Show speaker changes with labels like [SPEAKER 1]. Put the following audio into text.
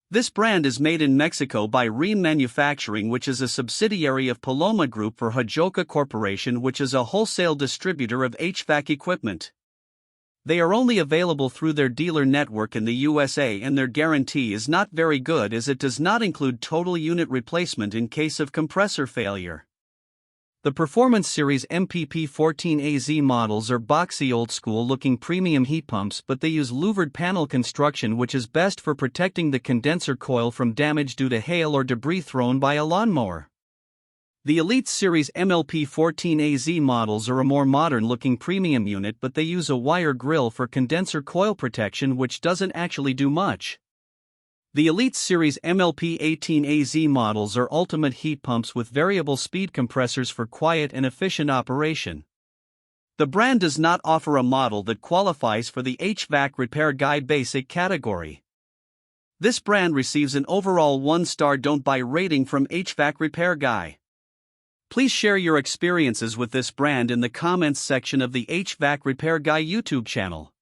[SPEAKER 1] This brand is made in Mexico by Ream Manufacturing, which is a subsidiary of Paloma Group for HvacRepairGuy Corporation, which is a wholesale distributor of HVAC equipment. They are only available through their dealer network in the USA, and their guarantee is not very good as it does not include total unit replacement in case of compressor failure. The Performance Series MLP18AZ models are boxy old-school looking premium heat pumps, but they use louvered panel construction, which is best for protecting the condenser coil from damage due to hail or debris thrown by a lawnmower. The Elite Series MLP18AZ models are a more modern-looking premium unit, but they use a wire grill for condenser coil protection, which doesn't actually do much. The Elite Series MLP18AZ models are ultimate heat pumps with variable speed compressors for quiet and efficient operation. The brand does not offer a model that qualifies for the HvacRepairGuy Basic category. This brand receives an overall 1-star don't buy rating from HvacRepairGuy. Please share your experiences with this brand in the comments section of the HvacRepairGuy YouTube channel.